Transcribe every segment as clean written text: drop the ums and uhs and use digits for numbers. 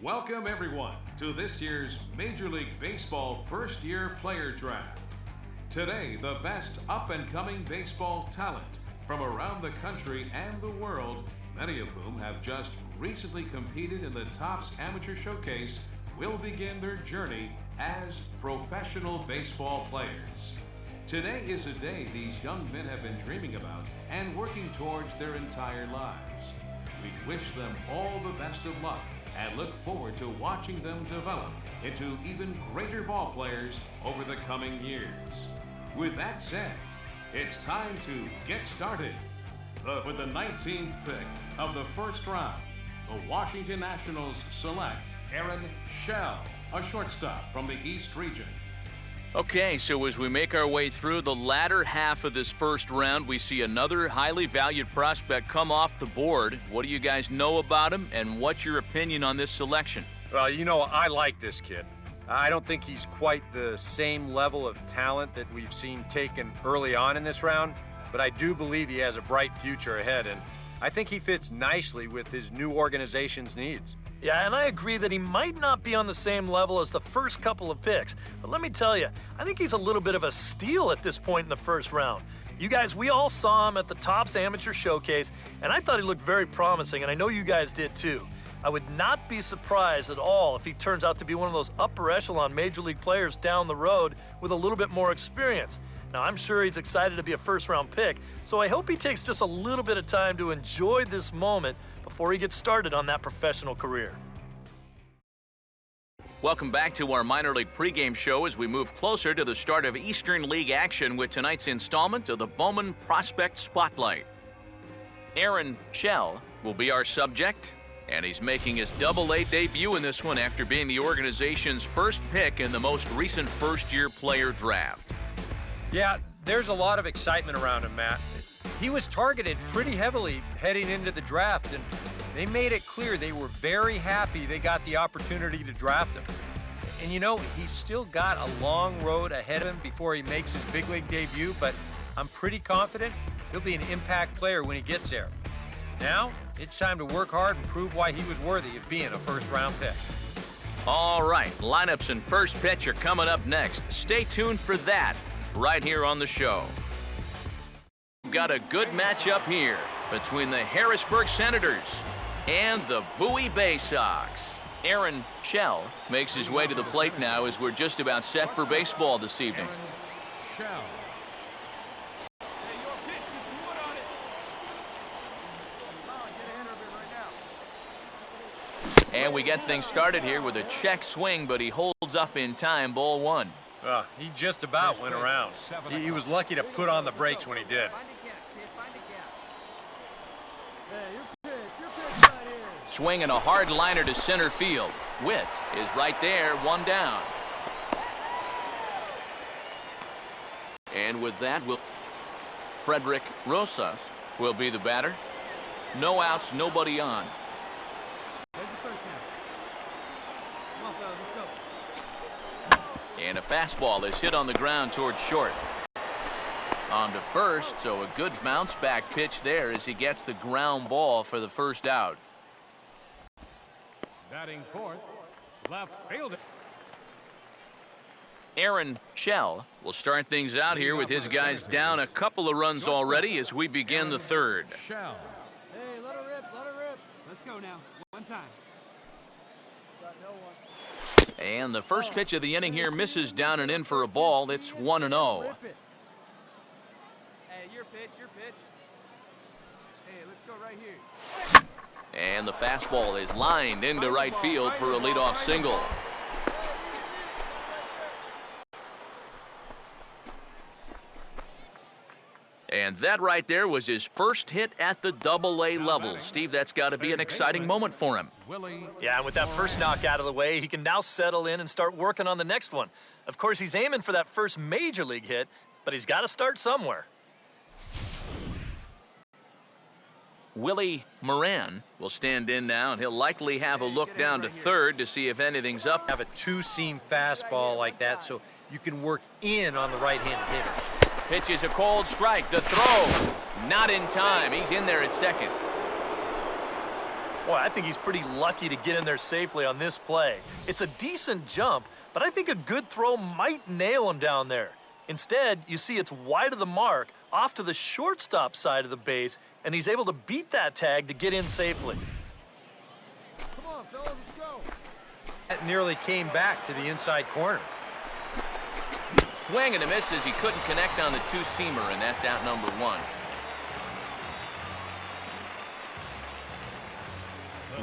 Welcome everyone to this year's Major League Baseball first-year player draft. Today, the best up-and-coming baseball talent from around the country and the world, many of whom have just recently competed in the Topps Amateur Showcase, will begin their journey as professional baseball players. Today is a day these young men have been dreaming about and working towards their entire lives. We wish them all the best of luck and look forward to watching them develop into even greater ball players over the coming years. With that said, it's time to get started. With the 19th pick of the first round, the Washington Nationals select Aaron Shell, a shortstop from the East region. Okay, so as we make our way through the latter half of this first round, we see another highly valued prospect come off the board. What do you guys know about him, and what's your opinion on this selection? Well, you know, I like this kid. I don't think he's quite the same level of talent that we've seen taken early on in this round, but I do believe he has a bright future ahead, and I think he fits nicely with his new organization's needs. Yeah, and I agree that he might not be on the same level as the first couple of picks. But let me tell you, I think he's a little bit of a steal at this point in the first round. You guys, we all saw him at the Topps Amateur Showcase, and I thought he looked very promising, and I know you guys did too. I would not be surprised at all if he turns out to be one of those upper echelon major league players down the road with a little bit more experience. Now, I'm sure he's excited to be a first-round pick, so I hope he takes just a little bit of time to enjoy this moment before he gets started on that professional career. Welcome back to our minor league pregame show as we move closer to the start of Eastern League action with tonight's installment of the Bowman Prospect Spotlight. Aaron Shell will be our subject, and he's making his Double-A debut in this one after being the organization's first pick in the most recent first-year player draft. Yeah, there's a lot of excitement around him, Matt. He was targeted pretty heavily heading into the draft, and they made it clear they were very happy they got the opportunity to draft him. And you know, he's still got a long road ahead of him before he makes his big league debut, but I'm pretty confident he'll be an impact player when he gets there. Now, it's time to work hard and prove why he was worthy of being a first-round pick. All right, lineups and first pitch are coming up next. Stay tuned for that right here on the show. We've got a good matchup here between the Harrisburg Senators and the Bowie Bay Sox. Aaron Shell makes his way to the plate now as we're just about set for baseball this evening. Shell. And we get things started here with a check swing, but he holds up in time, ball one. He just about went around. He was lucky to put on the brakes when he did. Swinging a hard liner to center field. Witt is right there, one down. And with that, Frederick Rosas will be the batter. No outs, nobody on. And a fastball is hit on the ground towards short. On to first, so a good bounce back pitch there as he gets the ground ball for the first out. Batting fourth, left fielder. Aaron Shell will start things out here with his guys down a couple of runs already as we begin the third. Shell. Hey, let her rip, let her rip. Let's go now, one time. Got no one. And the first pitch of the inning here misses down and in for a ball. It's 1-0. Hey, your pitch, your pitch. Hey, let's go right here. And the fastball is lined into right field for a leadoff single. And that right there was his first hit at the Double-A level. Steve, that's got to be an exciting moment for him. Yeah, and with that first knock out of the way, he can now settle in and start working on the next one. Of course, he's aiming for that first major league hit, but he's got to start somewhere. Willie Moran will stand in now, and he'll likely have a look down to third to see if anything's up. Have a two-seam fastball like that so you can work in on the right-handed hitters. Pitch is a cold strike. The throw, not in time. He's in there at second. Boy, I think he's pretty lucky to get in there safely on this play. It's a decent jump, but I think a good throw might nail him down there. Instead, you see it's wide of the mark, off to the shortstop side of the base, and he's able to beat that tag to get in safely. Come on, fellas, let's go. That nearly came back to the inside corner. Swing and a miss as he couldn't connect on the two-seamer, and that's out number one.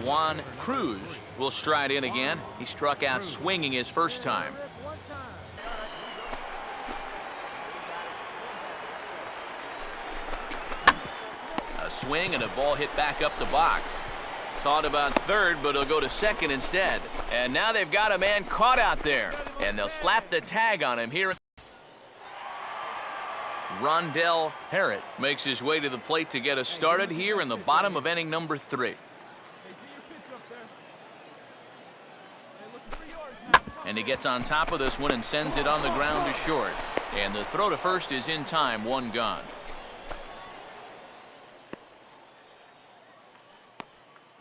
Juan Cruz will stride in again. He struck out swinging his first time. A swing and a ball hit back up the box. Thought about third, but he'll go to second instead. And now they've got a man caught out there, and they'll slap the tag on him here. Rondell Parrott makes his way to the plate to get us started here in the bottom of inning number 3. And he gets on top of this one and sends it on the ground to short. And the throw to first is in time, one gone.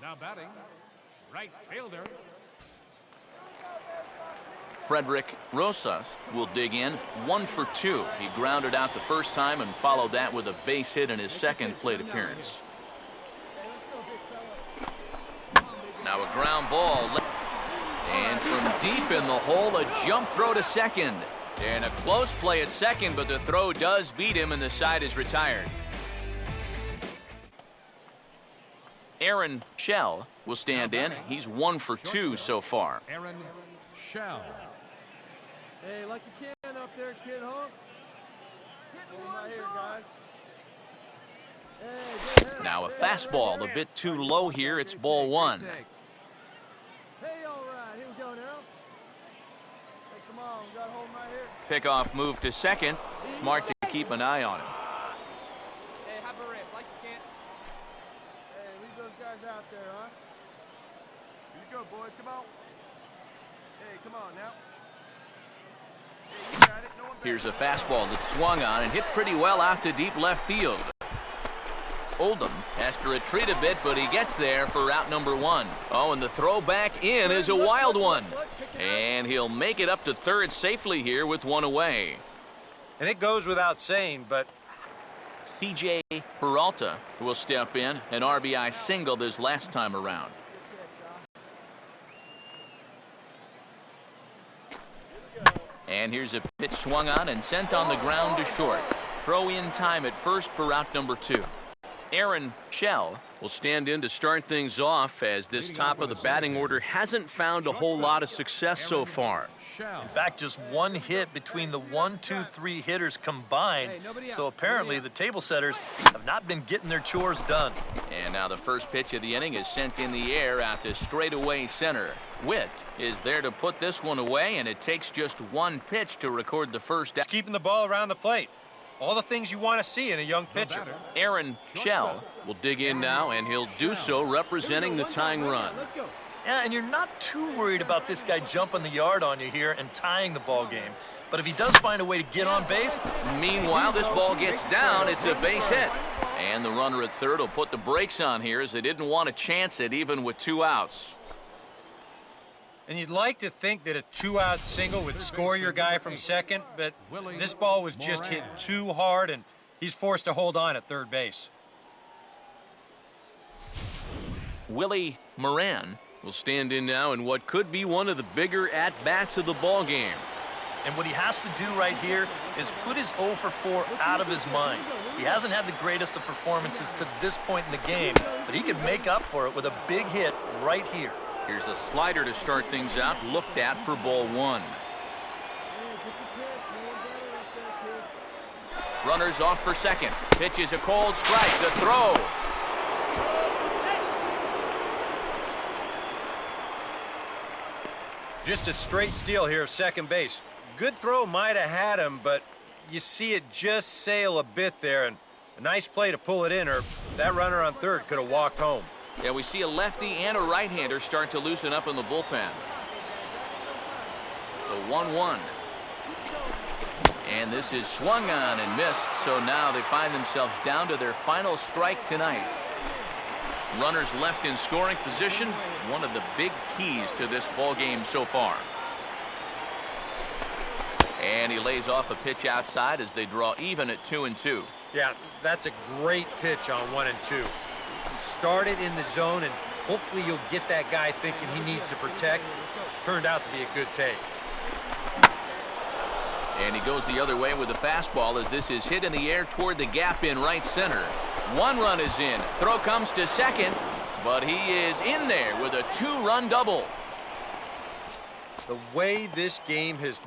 Now batting, right fielder. Frederick Rosas will dig in, 1 for 2. He grounded out the first time and followed that with a base hit in his second plate appearance. Now a ground ball. And from deep in the hole, a jump throw to second. And a close play at second, but the throw does beat him and the side is retired. Aaron Shell will stand in. He's 1 for 2 so far. Aaron Shell. Hey, like you can up there, kid, huh? Right here, guys. Hey, good hit. Now a fastball a bit too low here. It's ball 1. Hey, all right, here we go now. Hey, come on, we got home right here. Pickoff move to second. Smart to keep an eye on him. Hey, have a rip, like you can. Hey, leave those guys out there, huh? Here you go, boys, come on. Hey, come on now. Hey, you got it. No one Here's a fastball that swung on and hit pretty well out to deep left field. Oldham has to retreat a bit, but he gets there for route number 1. Oh, and the throw back in is a wild one. And he'll make it up to third safely here with 1 away. And it goes without saying, but C.J. Peralta will step in, an RBI single this last time around. And here's a pitch swung on and sent on the ground to short. Throw in time at first for route number 2. Aaron Shell will stand in to start things off, as this top of the batting order hasn't found a whole lot of success so far. In fact, just 1 hit between the 1, 2, 3 hitters combined. So apparently the table setters have not been getting their chores done. And now the first pitch of the inning is sent in the air out to straightaway center. Witt is there to put this one away, and it takes just 1 pitch to record the first out. keeping the ball around the plate. All the things you want to see in a young pitcher. Aaron Shell will dig in now, and he'll do so representing the tying run. Yeah, and you're not too worried about this guy jumping the yard on you here and tying the ball game. But if he does find a way to get on base. Meanwhile, this ball gets down. It's a base hit. And the runner at third will put the brakes on here, as they didn't want to chance it even with 2 outs. And you'd like to think that a 2-out single would score your guy from second, but this ball was just hit too hard, and he's forced to hold on at third base. Willie Moran will stand in now in what could be one of the bigger at-bats of the ball game. And what he has to do right here is put his 0 for 4 out of his mind. He hasn't had the greatest of performances to this point in the game, but he could make up for it with a big hit right here. Here's a slider to start things out, looked at for ball 1. Runners off for second. Pitch is a cold strike. The throw. Just a straight steal here of second base. Good throw might have had him, but you see it just sail a bit there, and a nice play to pull it in, or that runner on third could have walked home. Yeah, we see a lefty and a right-hander start to loosen up in the bullpen. The 1-1. And this is swung on and missed, so now they find themselves down to their final strike tonight. Runners left in scoring position, one of the big keys to this ball game so far. And he lays off a pitch outside as they draw even at 2-2. Yeah, that's a great pitch on 1-2. He started in the zone, and hopefully you'll get that guy thinking he needs to protect. Turned out to be a good take. And he goes the other way with the fastball as this is hit in the air toward the gap in right center. One run is in. Throw comes to second, but he is in there with a 2-run double. The way this game has